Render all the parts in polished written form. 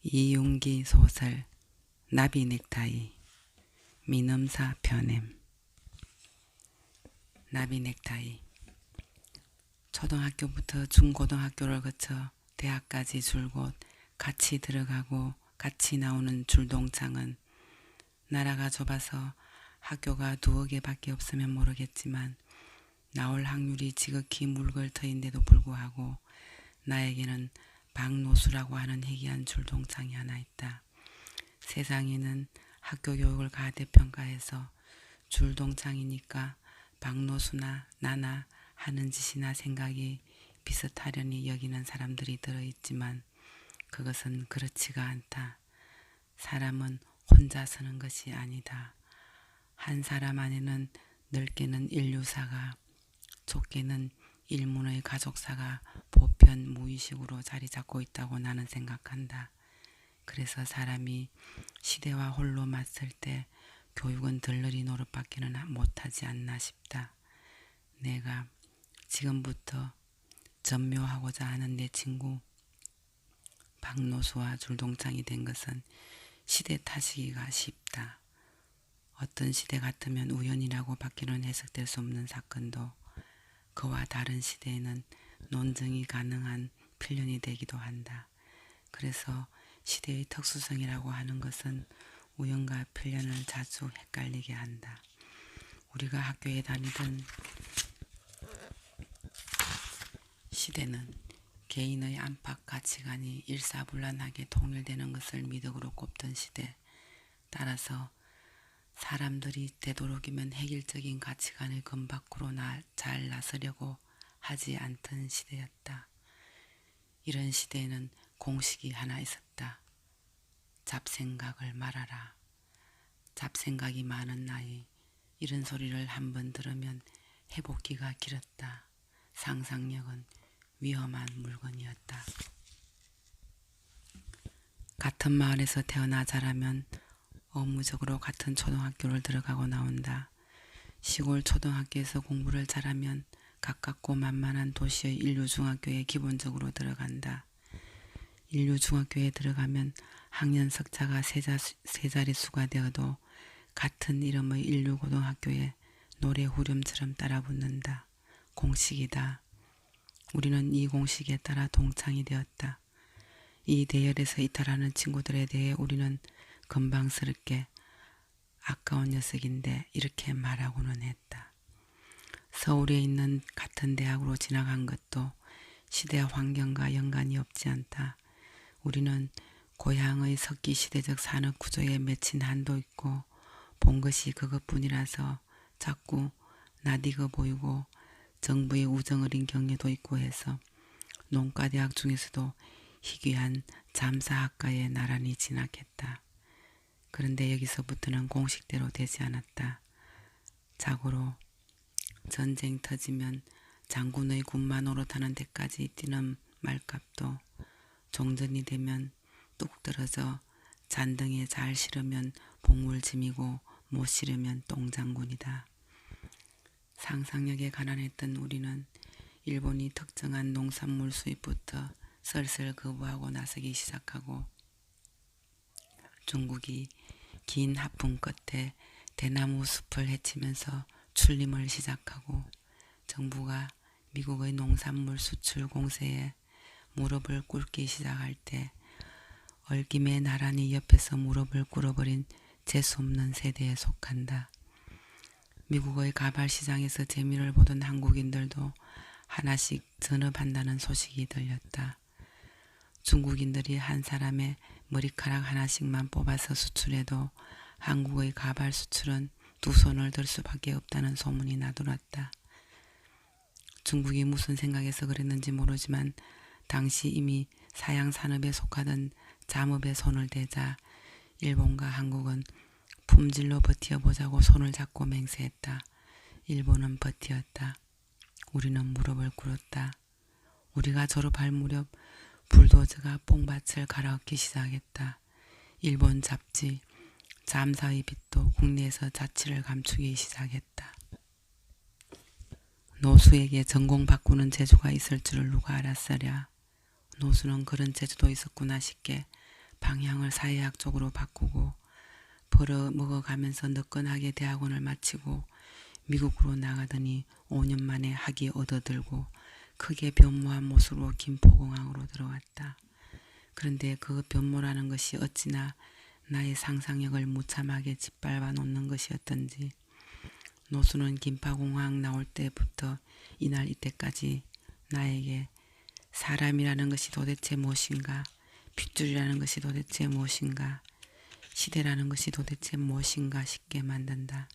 이윤기 소설 나비 넥타이 민음사 편엠. 나비 넥타이. 초등학교부터 중고등학교를 거쳐 대학까지 줄곧 같이 들어가고 같이 나오는 줄동창은 나라가 좁아서 학교가 2개밖에 없으면 모르겠지만 나올 확률이 지극히 물걸터인데도 불구하고 나에게는 박노수라고 하는 희귀한 줄동창이 하나 있다. 세상에는 학교 교육을 가대평가해서 줄동창이니까 박노수나 나나 하는 짓이나 생각이 비슷하려니 여기는 사람들이 들어있지만 그것은 그렇지가 않다. 사람은 혼자 서는 것이 아니다. 한 사람 안에는 넓게는 인류사가, 좁게는 일문의 가족사가 보편 무의식으로 자리 잡고 있다고 나는 생각한다. 그래서 사람이 시대와 홀로 맞설 때 교육은 들러리 노릇밖에는 못하지 않나 싶다. 내가 지금부터 전묘하고자 하는 내 친구 박노수와 줄동창이 된 것은 시대 탓이기가 쉽다. 어떤 시대 같으면 우연이라고 밖에는 해석될 수 없는 사건도 그와 다른 시대에는 논증이 가능한 필연이 되기도 한다. 그래서 시대의 특수성이라고 하는 것은 우연과 필연을 자주 헷갈리게 한다. 우리가 학교에 다니던 시대는 개인의 안팎 가치관이 일사불란하게 통일되는 것을 미덕으로 꼽던 시대, 따라서 사람들이 되도록이면 획일적인 가치관의 금 밖으로 잘 나서려고 하지 않던 시대였다. 이런 시대에는 공식이 하나 있었다. 잡생각을 말하라. 잡생각이 많은 나이, 이런 소리를 한번 들으면 회복기가 길었다. 상상력은 위험한 물건이었다. 같은 마을에서 태어나 자라면 의무적으로 같은 초등학교를 들어가고 나온다. 시골 초등학교에서 공부를 잘하면 가깝고 만만한 도시의 인류중학교에 기본적으로 들어간다. 인류중학교에 들어가면 학년 석자가 세 자릿수가 되어도 같은 이름의 인류고등학교에 노래 후렴처럼 따라붙는다. 공식이다. 우리는 이 공식에 따라 동창이 되었다. 이 대열에서 이탈하는 친구들에 대해 우리는 건방스럽게 아까운 녀석인데 이렇게 말하고는 했다. 서울에 있는 같은 대학으로 지나간 것도 시대 환경과 연관이 없지 않다. 우리는 고향의 석기시대적 산업구조에 맺힌 한도 있고 본 것이 그것뿐이라서 자꾸 낯익어 보이고 정부의 우정어린 경례도 있고 해서 농과대학 중에서도 희귀한 잠사학과에 나란히 진학했다. 그런데 여기서부터는 공식대로 되지 않았다. 자고로 전쟁 터지면 장군의 군마 노릇하는 데까지 뛰는 말값도 종전이 되면 뚝 떨어져 잔등에 잘 실으면 복물짐이고 못 실으면 똥장군이다. 상상력에 가난했던 우리는 일본이 특정한 농산물 수입부터 슬슬 거부하고 나서기 시작하고 중국이 긴 하풍 끝에 대나무 숲을 헤치면서 출림을 시작하고 정부가 미국의 농산물 수출 공세에 무릎을 꿇기 시작할 때 얽김에 나란히 옆에서 무릎을 꿇어버린 재수없는 세대에 속한다. 미국의 가발 시장에서 재미를 보던 한국인들도 하나씩 전업한다는 소식이 들렸다. 중국인들이 한 사람의 머리카락 하나씩만 뽑아서 수출해도 한국의 가발 수출은 2손을 들 수밖에 없다는 소문이 나돌았다. 중국이 무슨 생각에서 그랬는지 모르지만 당시 이미 사양 산업에 속하던 잠업에 손을 대자 일본과 한국은 품질로 버텨보자고 손을 잡고 맹세했다. 일본은 버티었다. 우리는 무릎을 꿇었다. 우리가 졸업할 무렵 불도저가 뽕밭을 갈아엎기 시작했다. 일본 잡지, 잠사의 빛도 국내에서 자취를 감추기 시작했다. 노수에게 전공 바꾸는 재주가 있을 줄을 누가 알았으랴. 노수는 그런 재주도 있었구나 싶게 방향을 사회학 쪽으로 바꾸고 벌어 먹어가면서 너끈하게 대학원을 마치고 미국으로 나가더니 5년 만에 학위 얻어들고 크게 변모한 모습으로 김포공항으로 들어왔다. 그런데 그 변모라는 것이 어찌나 나의 상상력을 무참하게 짓밟아 놓는 것이었던지 노수는 김포공항 나올 때부터 이날 이때까지 나에게 사람이라는 것이 도대체 무엇인가, 핏줄이라는 것이 도대체 무엇인가, 시대라는 것이 도대체 무엇인가 싶게 만든다.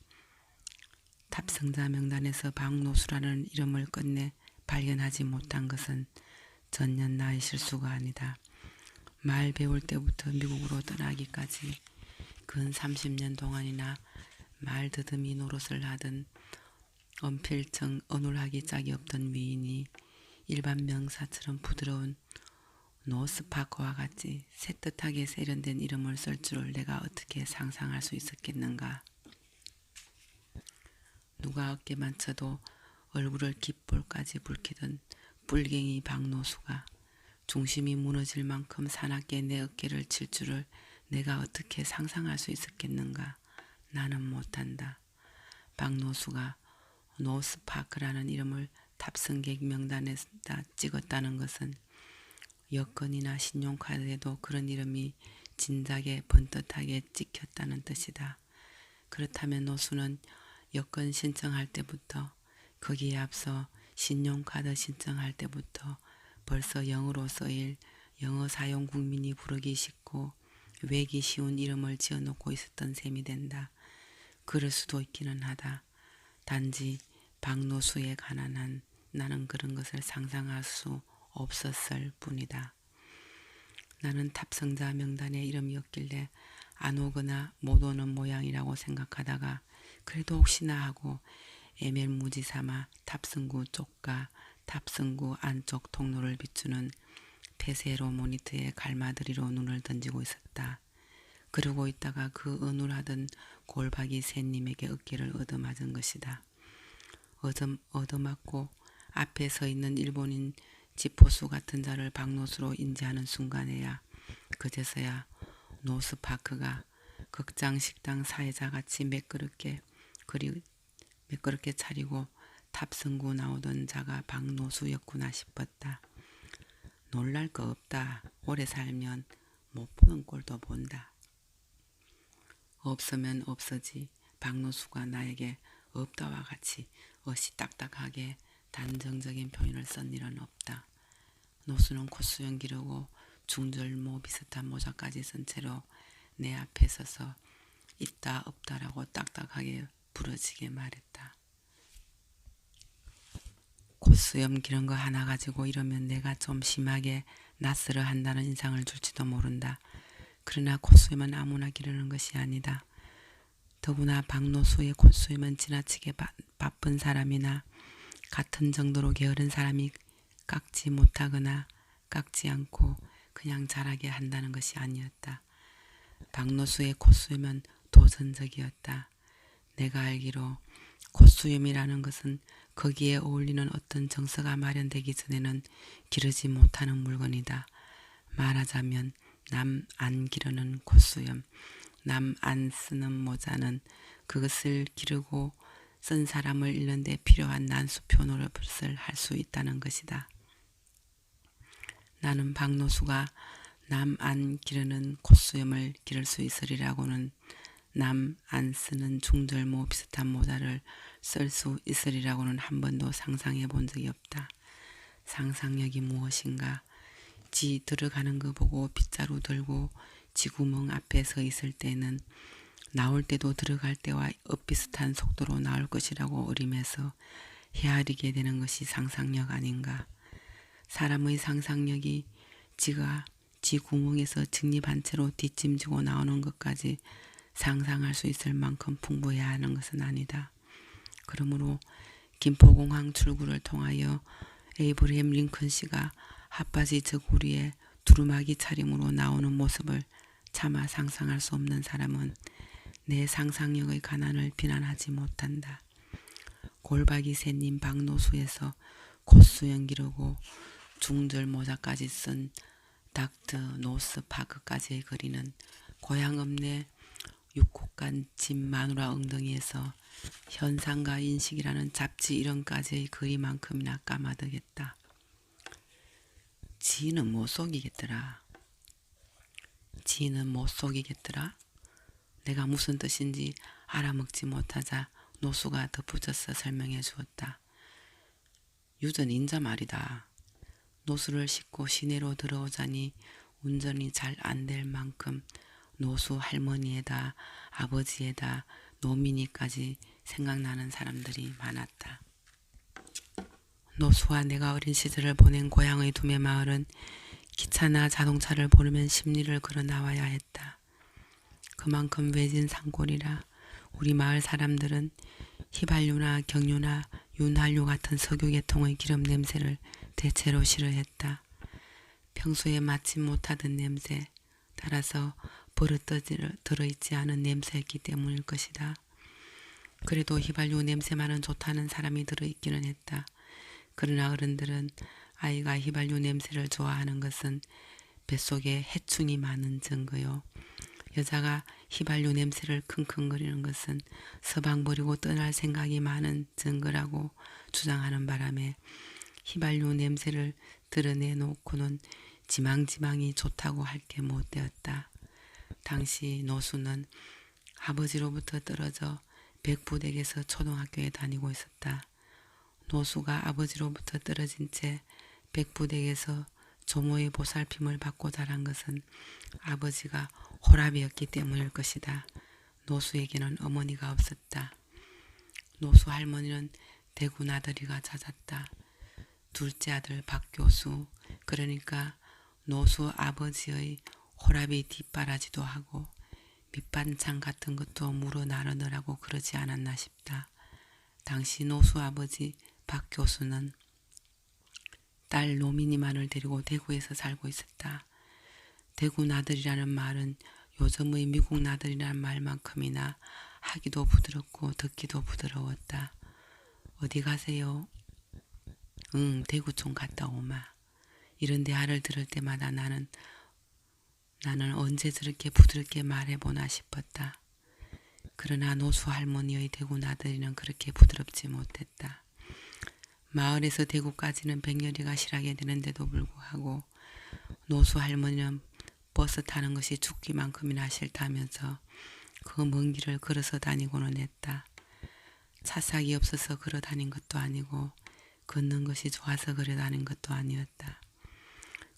탑승자 명단에서 박노수라는 이름을 끝내 발견하지 못한 것은 전혀 나의 실수가 아니다. 말 배울 때부터 미국으로 떠나기까지 근 30년 동안이나 말 더듬이 노릇을 하던 언필청 어눌하기 짝이 없던 미인이 일반 명사처럼 부드러운 노스파크와 같이 새뜻하게 세련된 이름을 쓸 줄을 내가 어떻게 상상할 수 있었겠는가. 누가 어깨만 쳐도 얼굴을 깃볼까지 붉히던 뿔갱이 박노수가 중심이 무너질 만큼 사납게 내 어깨를 칠 줄을 내가 어떻게 상상할 수 있었겠는가. 나는 못한다. 박노수가 노스파크라는 이름을 탑승객 명단에다 찍었다는 것은 여권이나 신용카드에도 그런 이름이 진작에 번듯하게 찍혔다는 뜻이다. 그렇다면 노수는 여권 신청할 때부터 거기에 앞서 신용카드 신청할 때부터 벌써 영어로 쓰일 영어 사용 국민이 부르기 쉽고 외기 쉬운 이름을 지어놓고 있었던 셈이 된다. 그럴 수도 있기는 하다. 단지 박노수에 관한 한 나는 그런 것을 상상할 수 없었을 뿐이다. 나는 탑승자 명단에 이름이 없길래 안 오거나 못 오는 모양이라고 생각하다가 그래도 혹시나 하고 애멜무지 삼아 탑승구 쪽과 탑승구 안쪽 통로를 비추는 폐쇄로 모니터에 갈마들이로 눈을 던지고 있었다. 그러고 있다가 그 어눌하던 골박이 새님에게 어깨를 얻어맞은 것이다. 얻어맞고 앞에 서 있는 일본인 지포수 같은 자를 박노수로 인지하는 순간에야 그제서야 노스파크가 극장식당 사회자같이 매끄럽게 차리고 탑승구 나오던 자가 박노수였구나 싶었다. 놀랄 거 없다. 오래 살면 못 보는 꼴도 본다. 없으면 없어지. 박노수가 나에게 없다와 같이 어시 딱딱하게 단정적인 표현을 쓴 일은 없다. 노수는 콧수염 기르고 중절모 비슷한 모자까지 쓴 채로 내 앞에 서서 있다 없다라고 딱딱하게 부러지게 말했다. 콧수염 기른 거 하나 가지고 이러면 내가 좀 심하게 낯설어 한다는 인상을 줄지도 모른다. 그러나 콧수염은 아무나 기르는 것이 아니다. 더구나 박노수의 콧수염은 지나치게 바쁜 사람이나 같은 정도로 게으른 사람이 깎지 못하거나 깎지 않고 그냥 자라게 한다는 것이 아니었다. 박노수의 콧수염은 도전적이었다. 내가 알기로 콧수염이라는 것은 거기에 어울리는 어떤 정서가 마련되기 전에는 기르지 못하는 물건이다. 말하자면 남 안 기르는 콧수염, 남 안 쓰는 모자는 그것을 기르고 쓴 사람을 잃는 데 필요한 난수표 노릇을 할 수 있다는 것이다. 나는 박노수가 남 안 기르는 콧수염을 기를 수 있으리라고는 남 안 쓰는 중절모 비슷한 모자를 쓸 수 있으리라고는 한 번도 상상해 본 적이 없다. 상상력이 무엇인가? 지 들어가는 거 보고 빗자루 들고 지구멍 앞에 서 있을 때는 나올 때도 들어갈 때와 엇비슷한 속도로 나올 것이라고 의심해서 헤아리게 되는 것이 상상력 아닌가? 사람의 상상력이 지가 지 구멍에서 직립한 채로 뒷짐지고 나오는 것까지 상상할 수 있을 만큼 풍부해야 하는 것은 아니다. 그러므로 김포공항 출구를 통하여 에이브리햄 링컨 씨가 핫바지 저고리에 두루마기 차림으로 나오는 모습을 차마 상상할 수 없는 사람은 내 상상력의 가난을 비난하지 못한다. 골박이 새님 박노수에서 콧수염 기르고 중절 모자까지 쓴 닥터 노스 파크까지의 거리는 고향 읍내 6곳간 집 마누라 엉덩이에서 현상과 인식이라는 잡지 이름까지의 거리만큼이나 까마득했다. 지는 못 속이겠더라. 지는 못 속이겠더라. 내가 무슨 뜻인지 알아먹지 못하자 노수가 덧붙여서 설명해 주었다. 유전 인자 말이다. 노수를 싣고 시내로 들어오자니 운전이 잘 안 될 만큼 노수 할머니에다 아버지에다 노민이까지 생각나는 사람들이 많았다. 노수와 내가 어린 시절을 보낸 고향의 두메 마을은 기차나 자동차를 부르면 10리를 걸어 나와야 했다. 그만큼 외진 산골이라 우리 마을 사람들은 휘발유나 경유나 윤활유 같은 석유계통의 기름 냄새를 대체로 싫어했다. 평소에 맡지 못하던 냄새, 따라서 버릇 들어있지 않은 냄새였기 때문일 것이다. 그래도 휘발유 냄새만은 좋다는 사람이 들어있기는 했다. 그러나 어른들은 아이가 휘발유 냄새를 좋아하는 것은 뱃속에 해충이 많은 증거요. 여자가 휘발유 냄새를 킁킁거리는 것은 서방 버리고 떠날 생각이 많은 증거라고 주장하는 바람에 휘발유 냄새를 드러내놓고는 지망지망이 좋다고 할 게 못되었다. 당시 노수는 아버지로부터 떨어져 백부댁에서 초등학교에 다니고 있었다. 노수가 아버지로부터 떨어진 채 백부댁에서 조모의 보살핌을 받고 자란 것은 아버지가 호랍이었기 때문일 것이다. 노수에게는 어머니가 없었다. 노수 할머니는 대구 나들이가 잦았다. 둘째 아들 박교수, 그러니까 노수 아버지의 호랍이 뒷바라지도 하고 밑반찬 같은 것도 물어 나르느라고 그러지 않았나 싶다. 당시 노수 아버지 박교수는 딸 노민이만을 데리고 대구에서 살고 있었다. 대구 나들이라는 말은 요즘의 미국 나들이라는 말만큼이나 하기도 부드럽고 듣기도 부드러웠다. 어디 가세요? 응, 대구 좀 갔다 오마. 이런 대화를 들을 때마다 나는 언제 저렇게 부드럽게 말해보나 싶었다. 그러나 노수 할머니의 대구 나들이는 그렇게 부드럽지 못했다. 마을에서 대구까지는 100여리가 실하게 되는데도 불구하고 노수 할머니는 버스 타는 것이 죽기만큼이나 싫다면서 그 먼 길을 걸어서 다니고는 했다. 차삭이 없어서 걸어 다닌 것도 아니고 걷는 것이 좋아서 걸어 다닌 것도 아니었다.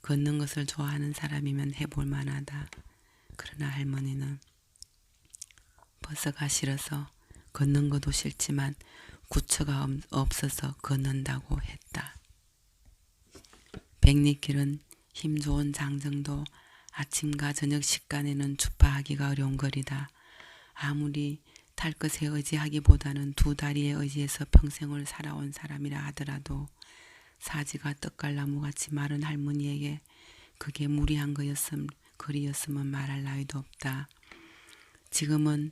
걷는 것을 좋아하는 사람이면 해볼 만하다. 그러나 할머니는 버스가 싫어서 걷는 것도 싫지만 구처가 없어서 걷는다고 했다. 백리길은 힘 좋은 장정도 아침과 저녁 식간에는 주파하기가 어려운 거리다. 아무리 탈 것에 의지하기보다는 두 다리에 의지해서 평생을 살아온 사람이라 하더라도 사지가 떡갈나무같이 마른 할머니에게 그게 무리한 거리였으면 말할 나위도 없다. 지금은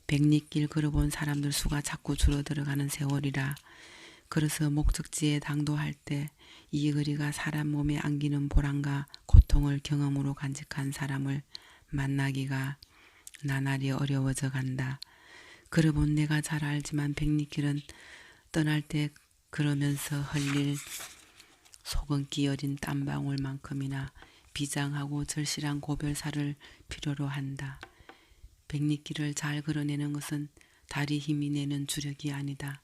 백리길 걸어본 사람들 수가 자꾸 줄어들어가는 세월이라 그래서 목적지에 당도할 때 이 거리가 사람 몸에 안기는 보람과 고통을 경험으로 간직한 사람을 만나기가 나날이 어려워져 간다. 걸어본 내가 잘 알지만 백리길은 떠날 때 걸으면서 흘릴 소금기 어린 땀방울만큼이나 비장하고 절실한 고별사를 필요로 한다. 백리길을 잘 걸어내는 것은 다리 힘이 내는 주력이 아니다.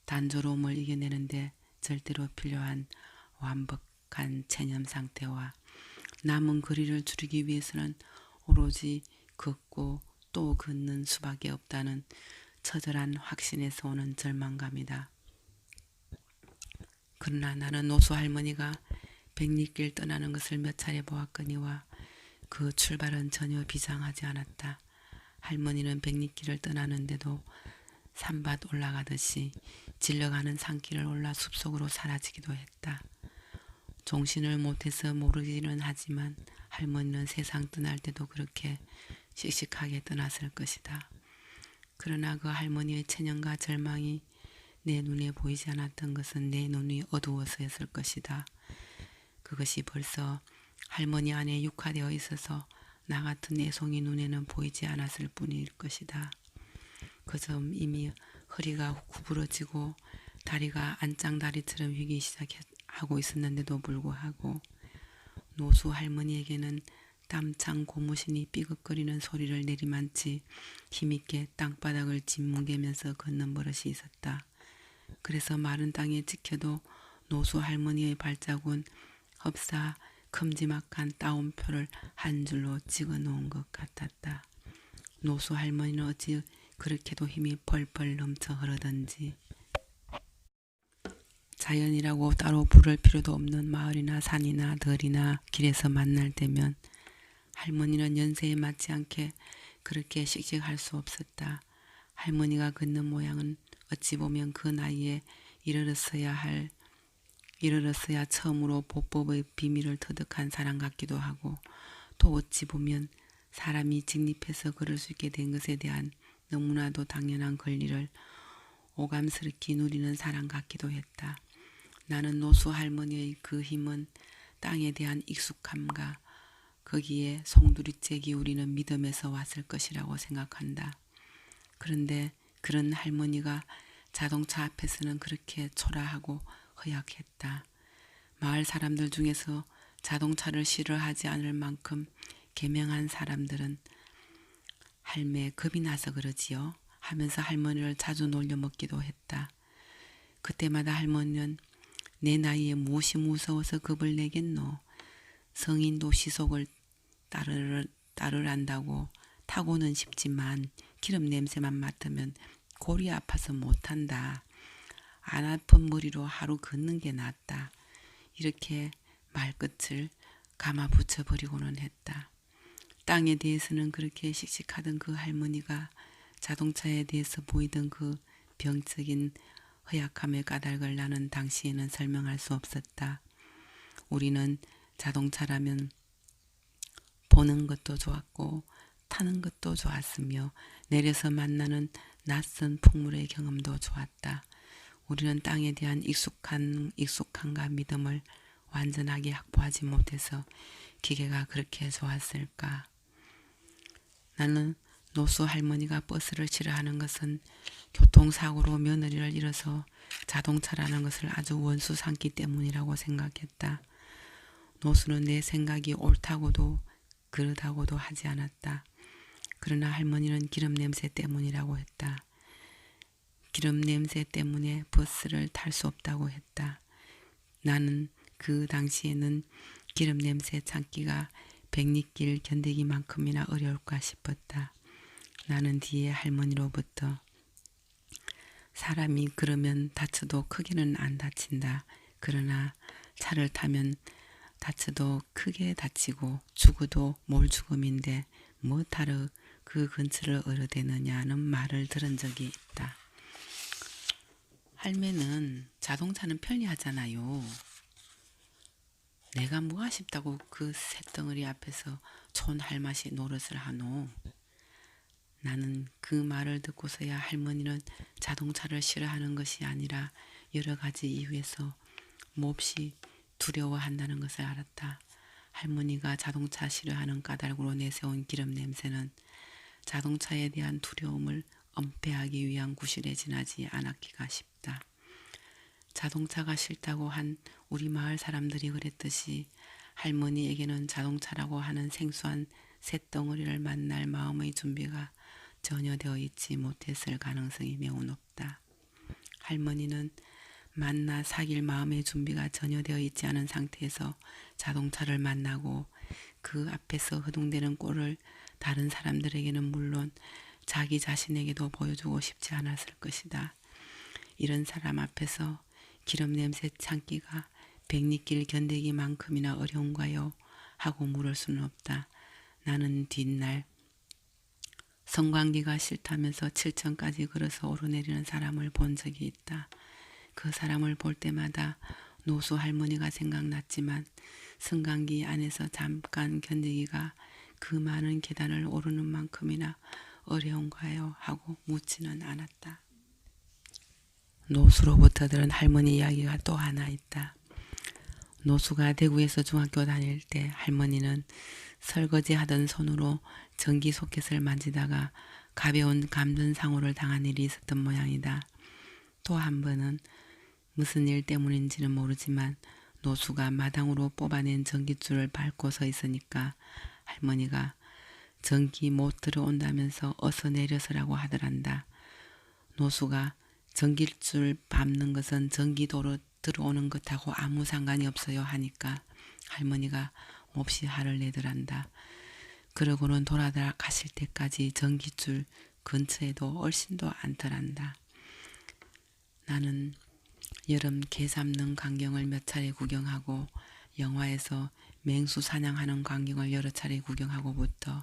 단조로움을 이겨내는데 절대로 필요한 완벽한 체념 상태와 남은 거리를 줄이기 위해서는 오로지 걷고 또 걷는 수밖에 없다는 처절한 확신에서 오는 절망감이다. 그러나 나는 노수 할머니가 백리길 떠나는 것을 몇 차례 보았거니와 그 출발은 전혀 비장하지 않았다. 할머니는 백리길을 떠나는데도 산밭 올라가듯이 질러가는 산길을 올라 숲속으로 사라지기도 했다. 종신을 못해서 모르기는 하지만 할머니는 세상 떠날 때도 그렇게 씩씩하게 떠났을 것이다. 그러나 그 할머니의 체념과 절망이 내 눈에 보이지 않았던 것은 내 눈이 어두워서였을 것이다. 그것이 벌써 할머니 안에 육화되어 있어서 나 같은 애송이 눈에는 보이지 않았을 뿐일 것이다. 그저 이미 허리가 구부러지고 다리가 안짱다리처럼 휘기 시작하고 있었는데도 불구하고 노수 할머니에게는 땀찬 고무신이 삐걱거리는 소리를 내리만치 힘있게 땅바닥을 짓뭉개면서 걷는 버릇이 있었다. 그래서 마른 땅에 찍혀도 노수 할머니의 발자국은 흡사 큼지막한 따옴표를 한 줄로 찍어 놓은 것 같았다. 노수 할머니는 어찌 그렇게도 힘이 펄펄 넘쳐 흐르던지 자연이라고 따로 부를 필요도 없는 마을이나 산이나 들이나 길에서 만날 때면 할머니는 연세에 맞지 않게 그렇게 씩씩할 수 없었다. 할머니가 걷는 모양은 어찌 보면 그 나이에 이르렀어야 처음으로 보법의 비밀을 터득한 사람 같기도 하고 또 어찌 보면 사람이 직립해서 걸을 수 있게 된 것에 대한 너무나도 당연한 권리를 오감스럽게 누리는 사람 같기도 했다. 나는 노수 할머니의 그 힘은 땅에 대한 익숙함과 거기에 송두리째 기울이는 믿음에서 왔을 것이라고 생각한다. 그런데 그런 할머니가 자동차 앞에서는 그렇게 초라하고 허약했다. 마을 사람들 중에서 자동차를 싫어하지 않을 만큼 계명한 사람들은 할매 겁이 나서 그러지요 하면서 할머니를 자주 놀려먹기도 했다. 그때마다 할머니는 내 나이에 무엇이 무서워서 겁을 내겠노. 성인도 시속을 따르란다고 타고는 싶지만 기름 냄새만 맡으면 골이 아파서 못한다. 안 아픈 머리로 하루 걷는 게 낫다. 이렇게 말끝을 감아 붙여버리고는 했다. 땅에 대해서는 그렇게 씩씩하던 그 할머니가 자동차에 대해서 보이던 그 병적인 허약함의 까닭을 나는 당시에는 설명할 수 없었다. 우리는 자동차라면 보는 것도 좋았고 타는 것도 좋았으며 내려서 만나는 낯선 풍물의 경험도 좋았다. 우리는 땅에 대한 익숙함과 믿음을 완전하게 확보하지 못해서 기계가 그렇게 좋았을까. 나는 노수 할머니가 버스를 싫어하는 것은 교통사고로 며느리를 잃어서 자동차라는 것을 아주 원수 삼기 때문이라고 생각했다. 노수는 내 생각이 옳다고도 그러다고도 하지 않았다. 그러나 할머니는 기름 냄새 때문이라고 했다. 기름 냄새 때문에 버스를 탈 수 없다고 했다. 나는 그 당시에는 기름 냄새 참기가 백리길 견디기만큼이나 어려울까 싶었다. 나는 뒤에 할머니로부터 사람이 그러면 다쳐도 크게는 안 다친다. 그러나 차를 타면 다쳐도 크게 다치고 죽어도 몰죽음인데 뭐하러 그 근처를 얻어대느냐는 말을 들은 적이 있다. 할매는 자동차는 편리하잖아요. 내가 뭐가 싶다고 그 새덩어리 앞에서 촌할맛이 노릇을 하노. 나는 그 말을 듣고서야 할머니는 자동차를 싫어하는 것이 아니라 여러 가지 이유에서 몹시 두려워한다는 것을 알았다. 할머니가 자동차 싫어하는 까닭으로 내세운 기름 냄새는 자동차에 대한 두려움을 은폐하기 위한 구실에 지나지 않았기가 싶다. 자동차가 싫다고 한 우리 마을 사람들이 그랬듯이 할머니에게는 자동차라고 하는 생소한 쇳덩어리를 만날 마음의 준비가 전혀 되어 있지 못했을 가능성이 매우 높다. 할머니는 만나 사귈 마음의 준비가 전혀 되어 있지 않은 상태에서 자동차를 만나고 그 앞에서 허둥대는 꼴을 다른 사람들에게는 물론 자기 자신에게도 보여주고 싶지 않았을 것이다. 이런 사람 앞에서 기름 냄새 참기가 백리길 견디기만큼이나 어려운가요? 하고 물을 수는 없다. 나는 뒷날 성관기가 싫다면서 7층까지 걸어서 오르내리는 사람을 본 적이 있다. 그 사람을 볼 때마다 노수 할머니가 생각났지만 성관기 안에서 잠깐 견디기가 그 많은 계단을 오르는 만큼이나 어려운가요? 하고 묻지는 않았다. 노수로부터 들은 할머니 이야기가 또 하나 있다. 노수가 대구에서 중학교 다닐 때 할머니는 설거지 하던 손으로 전기 소켓을 만지다가 가벼운 감전상호를 당한 일이 있었던 모양이다. 또 한 번은 무슨 일 때문인지는 모르지만 노수가 마당으로 뽑아낸 전깃줄을 밟고 서 있으니까 할머니가 전기 못 들어온다면서 어서 내려서라고 하더란다. 노수가 전깃줄 밟는 것은 전기도로 들어오는 것하고 아무 상관이 없어요 하니까 할머니가 몹시 화를 내더란다. 그러고는 돌아다 가실 때까지 전깃줄 근처에도 얼씬도 않더란다. 나는 여름 개 잡는 광경을 몇 차례 구경하고 영화에서 맹수 사냥하는 광경을 여러 차례 구경하고부터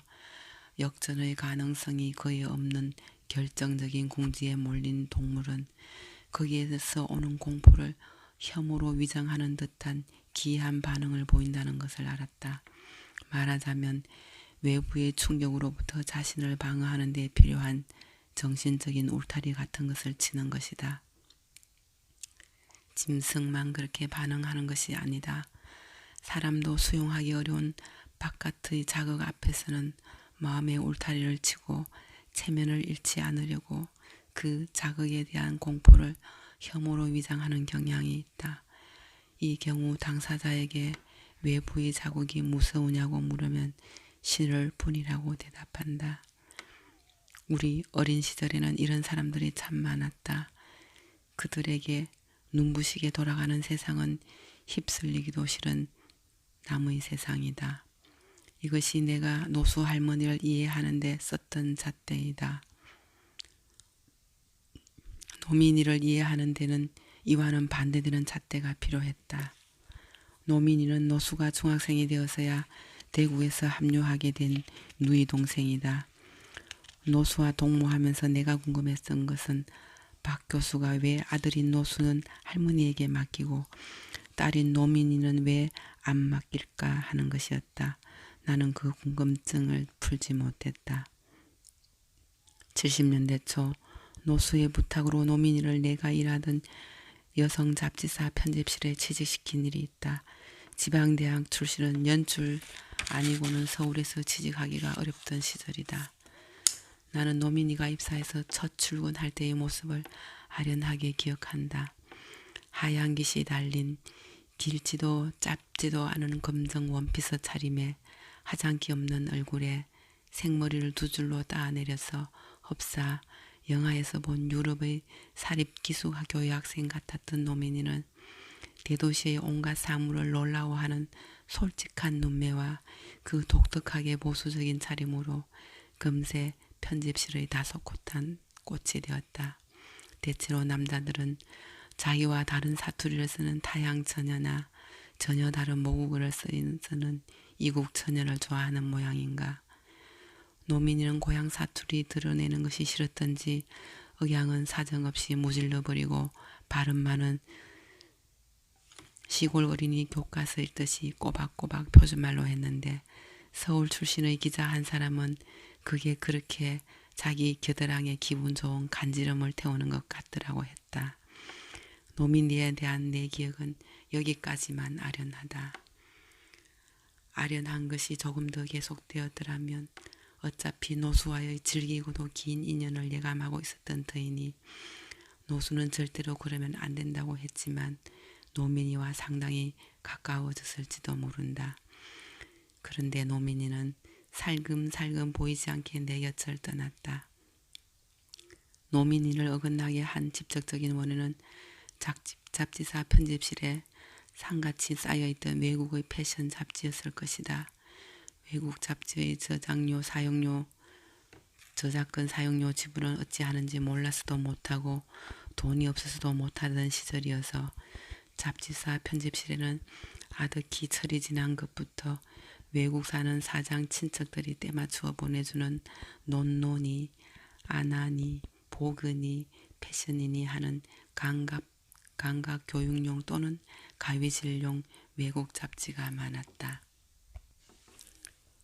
역전의 가능성이 거의 없는 결정적인 궁지에 몰린 동물은 거기에서 오는 공포를 혐오로 위장하는 듯한 기이한 반응을 보인다는 것을 알았다. 말하자면 외부의 충격으로부터 자신을 방어하는 데 필요한 정신적인 울타리 같은 것을 치는 것이다. 짐승만 그렇게 반응하는 것이 아니다. 사람도 수용하기 어려운 바깥의 자극 앞에서는 마음의 울타리를 치고 체면을 잃지 않으려고 그 자극에 대한 공포를 혐오로 위장하는 경향이 있다. 이 경우 당사자에게 외부의 자극이 무서우냐고 물으면 싫을 뿐이라고 대답한다. 우리 어린 시절에는 이런 사람들이 참 많았다. 그들에게 눈부시게 돌아가는 세상은 휩쓸리기도 싫은 남의 세상이다. 이것이 내가 노수 할머니를 이해하는 데 썼던 잣대이다. 노민이를 이해하는 데는 이와는 반대되는 잣대가 필요했다. 노민이는 노수가 중학생이 되어서야 대구에서 합류하게 된 누이 동생이다. 노수와 동무하면서 내가 궁금했던 것은 박 교수가 왜 아들인 노수는 할머니에게 맡기고 딸인 노민이는 왜 안 맡길까 하는 것이었다. 나는 그 궁금증을 풀지 못했다. 70년대 초 노수의 부탁으로 노민이를 내가 일하던 여성 잡지사 편집실에 취직시킨 일이 있다. 지방대학 출신은 연출 아니고는 서울에서 취직하기가 어렵던 시절이다. 나는 노민이가 입사해서 첫 출근할 때의 모습을 아련하게 기억한다. 하얀 깃이 달린 길지도 짧지도 않은 검정 원피스 차림에 화장기 없는 얼굴에 생머리를 두 줄로 따내려서 흡사 영화에서 본 유럽의 사립기숙학교 여학생 같았던 노민이는 대도시의 온갖 사물을 놀라워하는 솔직한 눈매와 그 독특하게 보수적인 차림으로 금세 편집실의 다소곳한 꽃이 되었다. 대체로 남자들은 자기와 다른 사투리를 쓰는 타양 처녀나 전혀 다른 모국어를 쓰는 이국 처녀를 좋아하는 모양인가. 노민이는 고향 사투리 드러내는 것이 싫었던지 억양은 사정없이 무질러버리고 발음만은 시골 어린이 교과서 읽듯이 꼬박꼬박 표준말로 했는데 서울 출신의 기자 한 사람은 그게 그렇게 자기 겨드랑이에 기분 좋은 간지럼을 태우는 것 같더라고 했다. 노민이에 대한 내 기억은 여기까지만 아련하다. 아련한 것이 조금 더 계속되었더라면 어차피 노수와의 즐기고도 긴 인연을 예감하고 있었던 터이니 노수는 절대로 그러면 안 된다고 했지만 노민이와 상당히 가까워졌을지도 모른다. 그런데 노민이는 살금살금 보이지 않게 내 곁을 떠났다. 노민이를 어긋나게 한 직접적인 원인은 잡지사 편집실에 상같이 쌓여있던 외국의 패션 잡지였을 것이다. 외국 잡지의 저작권 사용료 지불은 어찌하는지 몰라서도 못하고 돈이 없어서도 못하던 시절이어서 잡지사 편집실에는 아득히 철이 지난 것부터 외국 사는 사장 친척들이 때맞추어 보내주는 논논이, 아나니, 보근이, 패션이니 하는 각각 교육용 또는 가위질용 외국 잡지가 많았다.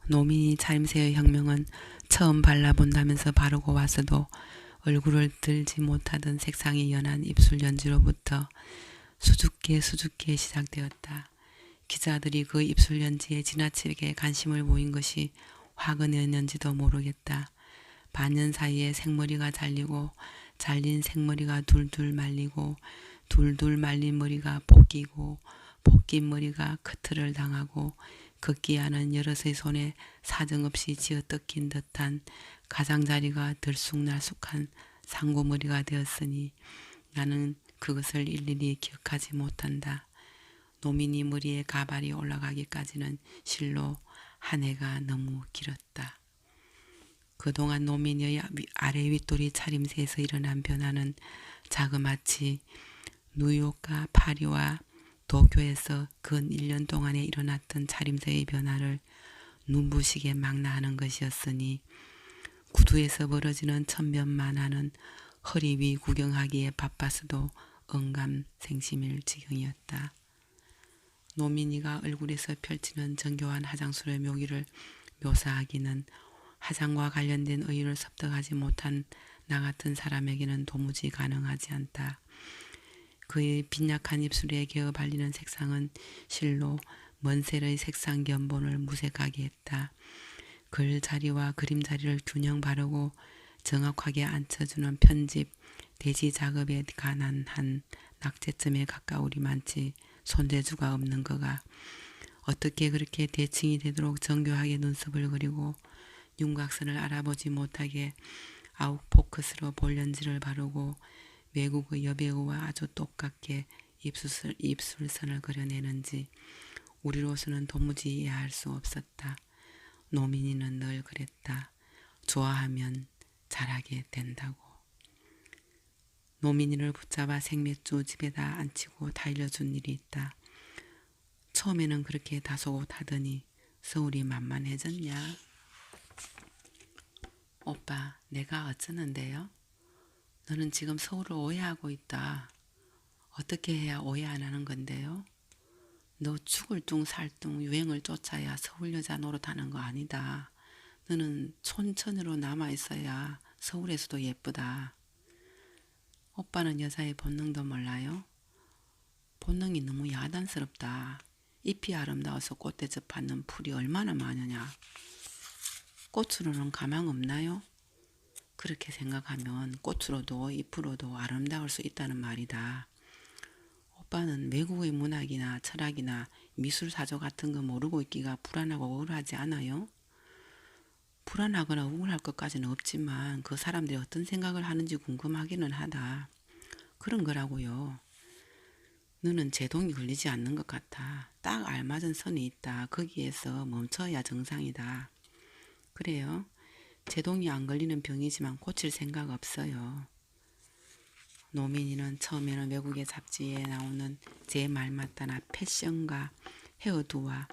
노민이 차림새의 혁명은 처음 발라본다면서 바르고 와서도 얼굴을 들지 못하던 색상이 연한 입술 연지로부터 수줍게 시작되었다. 기자들이 그 입술 연지에 지나치게 관심을 보인 것이 화근이었는지도 모르겠다. 반년 사이에 생머리가 잘리고 잘린 생머리가 둘둘 말리고 둘둘 말린 머리가 벗기고 벗긴 머리가 커트를 당하고 걷기하는 여럿의 손에 사정없이 쥐어뜯긴 듯한 가장자리가 들쑥날쑥한 상고머리가 되었으니 나는 그것을 일일이 기억하지 못한다. 노민이 머리에 가발이 올라가기까지는 실로 한 해가 너무 길었다. 그동안 노민의 아래 윗돌이 차림새에서 일어난 변화는 자그마치 뉴욕과 파리와 도쿄에서 근 1년 동안에 일어났던 차림새의 변화를 눈부시게 망라하는 것이었으니 구두에서 벌어지는 천변만화는 허리 위 구경하기에 바빠서도 언감생심일 지경이었다. 노민이가 얼굴에서 펼치는 정교한 화장술의 묘기를 묘사하기는 화장과 관련된 의의를 습득하지 못한 나 같은 사람에게는 도무지 가능하지 않다. 그의 빈약한 입술에 개어 발리는 색상은 실로 먼셀의 색상 견본을 무색하게 했다. 글 자리와 그림 자리를 균형 바르고 정확하게 앉혀주는 편집, 대지 작업에 관한 한 낙제점에 가까우리만치 손재주가 없는 거가 어떻게 그렇게 대칭이 되도록 정교하게 눈썹을 그리고 윤곽선을 알아보지 못하게 아웃포커스로 볼렌즈를 바르고 외국의 여배우와 아주 똑같게 입술선을 그려내는지 우리로서는 도무지 이해할 수 없었다. 노민이는 늘 그랬다. 좋아하면 잘하게 된다고. 노민이를 붙잡아 생맥주 집에다 앉히고 달려준 일이 있다. 처음에는 그렇게 다소곳하더니 서울이 만만해졌냐? 오빠, 내가 어쩌는데요? 너는 지금 서울을 오해하고 있다. 어떻게 해야 오해 안 하는 건데요? 너 죽을 둥 살 둥 유행을 쫓아야 서울 여자 노릇하는 거 아니다. 너는 촌천으로 남아있어야 서울에서도 예쁘다. 오빠는 여자의 본능도 몰라요? 본능이 너무 야단스럽다. 잎이 아름다워서 꽃대 접하는 풀이 얼마나 많으냐. 꽃으로는 가망 없나요? 그렇게 생각하면 꽃으로도 잎으로도 아름다울 수 있다는 말이다. 오빠는 외국의 문학이나 철학이나 미술사조 같은 거 모르고 있기가 불안하고 우울하지 않아요? 불안하거나 우울할 것까지는 없지만 그 사람들이 어떤 생각을 하는지 궁금하기는 하다. 그런 거라고요. 너는 제동이 걸리지 않는 것 같아. 딱 알맞은 선이 있다. 거기에서 멈춰야 정상이다. 그래요? 제동이 안 걸리는 병이지만 고칠 생각 없어요. 노민이는 처음에는 외국의 잡지에 나오는 제 말 맞다나 패션과 헤어두와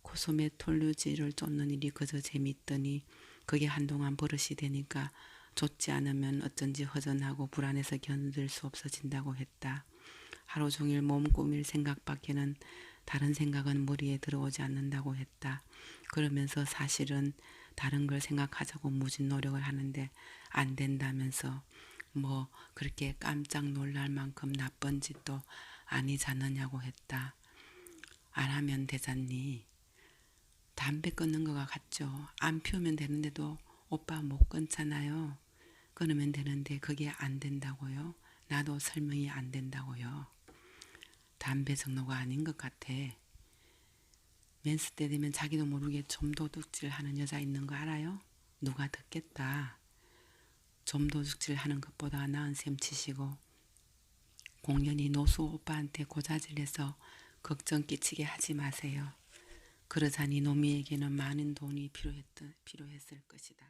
코스메톨로지를 쫓는 일이 그저 재밌더니 그게 한동안 버릇이 되니까 쫓지 않으면 어쩐지 허전하고 불안해서 견딜 수 없어진다고 했다. 하루 종일 몸 꾸밀 생각밖에는 다른 생각은 머리에 들어오지 않는다고 했다. 그러면서 사실은 다른 걸 생각하자고 무진 노력을 하는데 안 된다면서 뭐 그렇게 깜짝 놀랄 만큼 나쁜 짓도 아니잖느냐고 했다. 안 하면 되잖니. 담배 끊는 거가 같죠. 안 피우면 되는데도 오빠 못 끊잖아요. 끊으면 되는데 그게 안 된다고요. 나도 설명이 안 된다고요. 담배 정도가 아닌 것 같아. 맨스 때 되면 자기도 모르게 좀도둑질 하는 여자 있는 거 알아요? 누가 듣겠다. 좀도둑질 하는 것보다 나은 셈 치시고 공연히 노수 오빠한테 고자질해서 걱정 끼치게 하지 마세요. 그러자니 노미에게는 많은 돈이 필요했을 것이다.